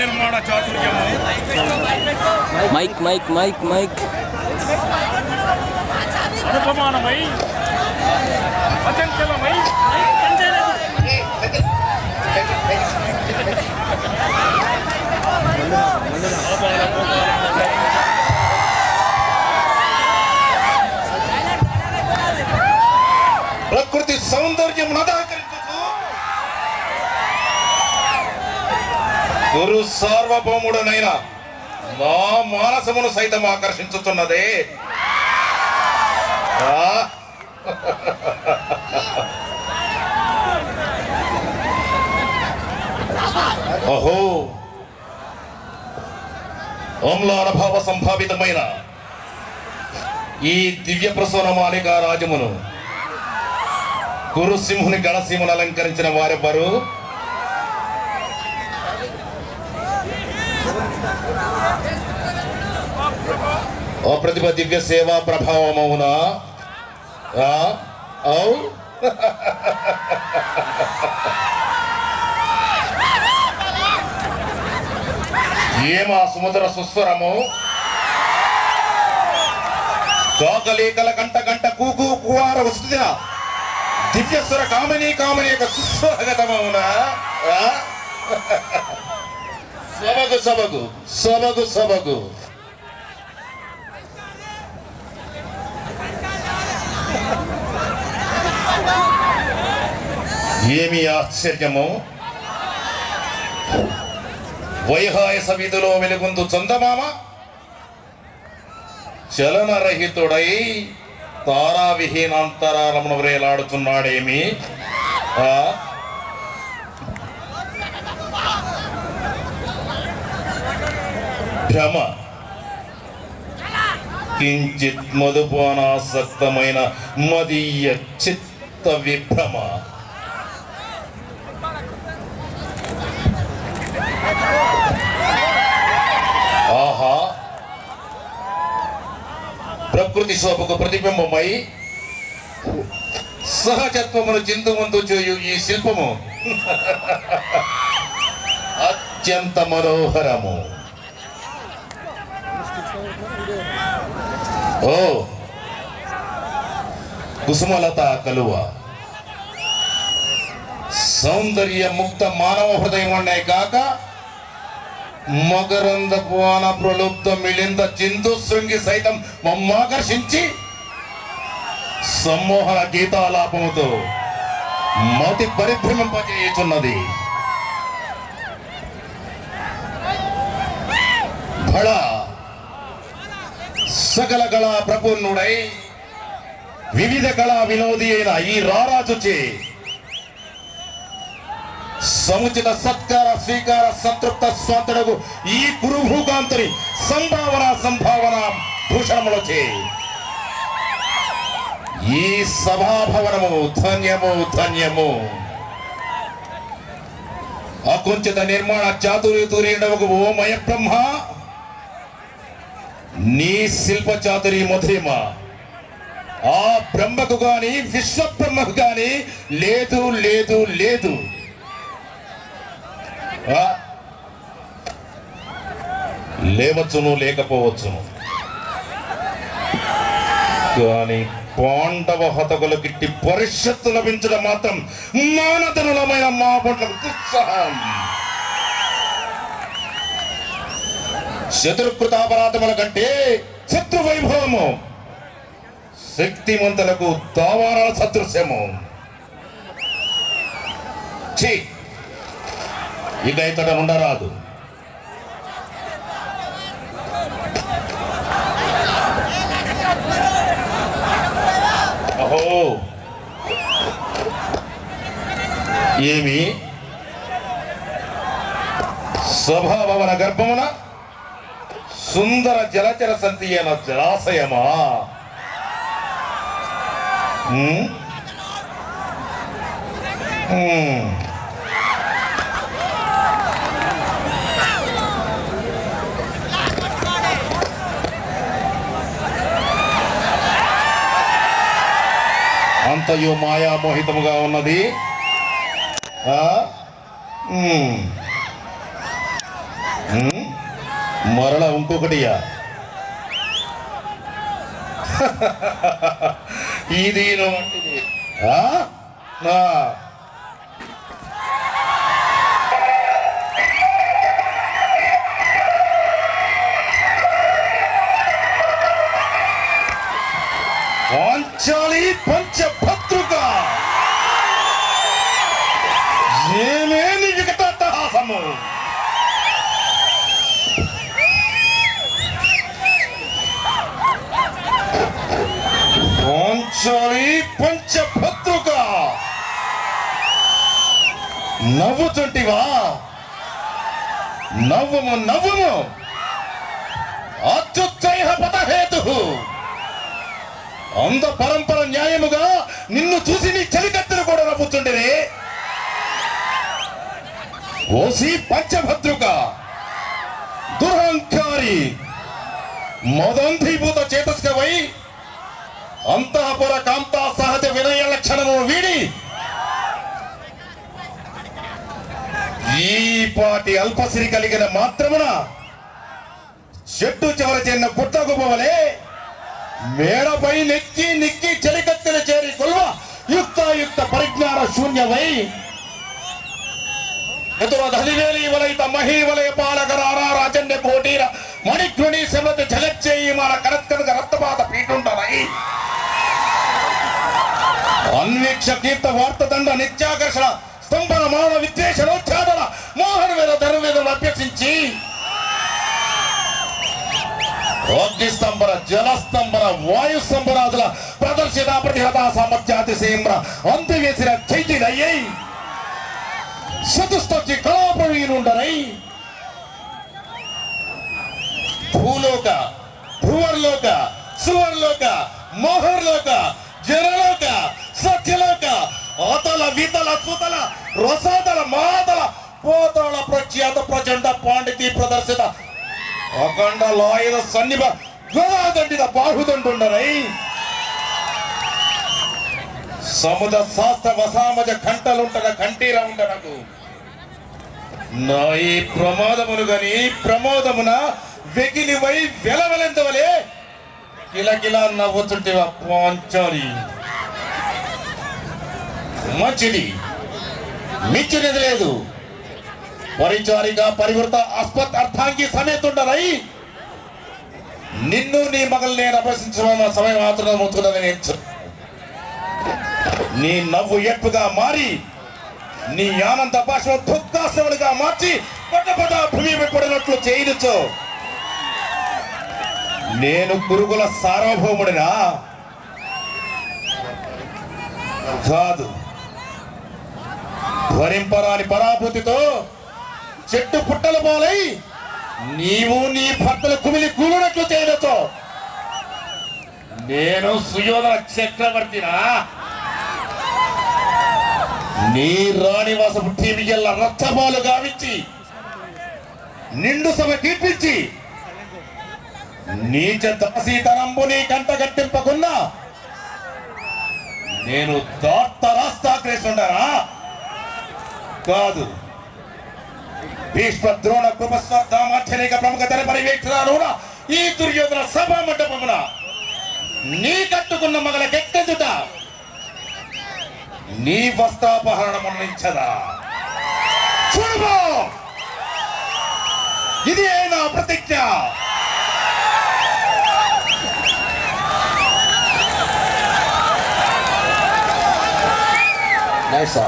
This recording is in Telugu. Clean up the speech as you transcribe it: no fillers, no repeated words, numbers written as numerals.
నిర్మాణ చాతుర్యము మైక్ మైక్ మైక్ మైక్ అనుపమానమై అచంచలమై ప్రకృతి సౌందర్యం గురు సార్వభౌముడనైన నా మానసమును సైతం ఆకర్షించుతున్నదే. అహో, అమ్లానభావ సంభావితమైన ఈ దివ్య ప్రసూన మాలికా రాజమును కురుసింహుని గణసీమును అలంకరించిన వారెవ్వరు? అప్రతిభ దివ్య సేవా ప్రభావమవునా? ఏమా సుమధుర సుస్వరము, కాకలేకల గంట గంట కూకు కువార వస్తున్న దివ్యస్వర కామని కామని యొక్క సుస్వరగతమవునా? సబగు సబగు సబగు సబగు. ఏమి ఆశ్చర్యము, వైహాయస వీధిలో వెలుగుందు చందమామ చలనరహితుడై తారావిహీనాంతరాలమును వేలాడుతున్నాడేమి? భ్రమ, కించిత్ మధుపానాసక్తమైన మదీయ చిత్త విభ్రమ. ఆహా, ప్రకృతి శోభకు ప్రతిబింబమై సహజత్వమును చిందు ముందు చేయు ఈ శిల్పము అత్యంత మనోహరము. ఓ కుసుమలత కలువ, సౌందర్య ముక్త మానవ హృదయం ఉన్నాయి కాక మకరంద పువాన ప్రలుప్త మిళింద చిందు శృంగి సైతం మమ్మాకర్షించి సమ్మోహన గీతాలాపముతో మతి పరిభ్రమింపజేయుచున్నది. భళ సకల కళా ప్రపూర్ణుడై వివిధ కళా వినోది అయిన ఈ రారాజుచే సముచిత సత్కార స్వీకార సంతృప్త స్వాంతుడకు ఈ కురుభూకాంతుని సంభావన భూషణములచే ఈ సభాభవనము ధన్యము ధన్యము. అకుంచిత నిర్మాణ చాతుర్యతురీడవకు ఓ మయ బ్రహ్మ, నీ శిల్ప చాతురి మధురిమ ఆ బ్రహ్మకు గాని విశ్వబ్రహ్మకు గాని లేదు లేదు లేదు. లేవచ్చును లేకపోవచ్చును కానీ పాండవ హతకుల గిట్టి పరిషత్తు లభించడం మాత్రం మానధనులమైన మా పట్లకు దుస్సహం. శత్రుకృతాపరాధముల కంటే శత్రు వైభవము శక్తిమంతులకు దావారాల సదృశ్యము. ఇక ఇతడ ఉండరాదు. అహో, ఏమి సభాభవన గర్భమున సుందర జలచర సంతి అయిన జలాశయమా? ఉమ్? ఉమ్. అంతయు మాయామోహితముగా ఉన్నది. మరల ఇంకొకటియా? ఇది పాంచాలి పంచభద్రుక ఏమేమి వికటాట్టహాసము! పాంచాలి పంచభద్రుక నవ్వుతుంటివా? నవ్వుము నవ్వుము. అత్యుచ్చైహ పదహేతు అంద పరంపర న్యాయముగా నిన్ను చూసి నీ చలికత్తెలు కూడా నవ్వుతుండేనే. ఓసి పంచభద్రుక దురహంకారి మదంధీభూత చేతస్కవై అంతఃపుర కాంతా సహజ వినయ లక్షణము వీడి ఈ పాటి అల్పసిరి కలిగిన మాత్రమున చెట్టు చివర చెన్న గుట్టగుబవలే మేడపై నెక్కి నిక్కి చెలికత్తెలు చేరి కొల్వ యుక్తాయుక్త పరిజ్ఞాన శూన్యమై ధలివేలి వలయిత మహీవలయ పాలకరార రాజన్య కోటీర మణిగ్రుణి శమతి జగచ్చేయి మన కరత్కనక రక్తపాత పీఠుండనై అన్వీక్ష కీర్త వార్తదండ నిత్యాకర్షణ స్తంభన మాన విద్వేషణోచ్ఛాదన మోహన వేద ధర్మవేదలు అభ్యసించి అగ్నిస్తంభన జలస్తంభన వాయుస్తంభనాదుల ప్రదర్శిత ప్రతిహత సామర్థ్యాతిశేమ్ర అంతవేసిన చైతన్యై చతుస్తీ కళాప్రవీణుండనై భూలోక భువర్లోక సువర్లోక మోహర్లోక జనలోక సత్యలోక అతల వితల సుతల రసాతల మాతల పోతల ప్రఖ్యాత ప్రచండ పాండితి ప్రదర్శిత అఖండ లాయుధ సన్నిభ గదాదండిత బాహుదండుండనై సముద శాస్త్ర వసామజ కంటలుంటన కంఠీర ఉండనకు నా ఈ ప్రమాదమును గని ప్రమోదమున వెకిలివై వెలవెలంతవలే కిలకిలా నవ్వుతుంటేవా పాంచాలి? మంచిది, మిచ్చినది లేదు. పరిచారిగా పరివృత అస్పత్ అర్థాంగి సమేతుండరై నిన్ను నీ మగల్ని నేను అభ్యసించడం సమయం మాత్రం అవుతున్నది. నేను నీ నవ్వు ఎప్పుగా మారి నీ ఆనంద భాష దుఃఖాశ్రములుగా మార్చి పట్టపట భూమి పడినట్లు చేయనుచు నేను గురుకుల సార్వభౌముడినా? కాదు. భరింపరాని పరాభూతితో చెట్టు పుట్టల పాలై నీవు నీ భర్తలు కుమిలి కూలినట్లు చేయనుచు నేను సుయోధన చక్రవర్తినా? నీ రాణివాసపు టీవీల రక్తపాలు గావించి నిండు సభ కీర్పించి నీచ దాసీతనంబు నీ కంట కట్టింపకున్నా నేను దార్త రాస్తాగ్రేసుండరా? కాదు. భీష్మ ద్రోణ కృపస్వర్ధమాధ్యనిక ప్రముఖ తన పరివేక్షణ ఈ దుర్యోధన సభా మండపమున నీ కట్టుకున్న మగలకెక్కదుట నీ వస్త్రాపహరణమున్నించదా? చూడుమో, ఇది నా ప్రతిజ్ఞ. నైస్.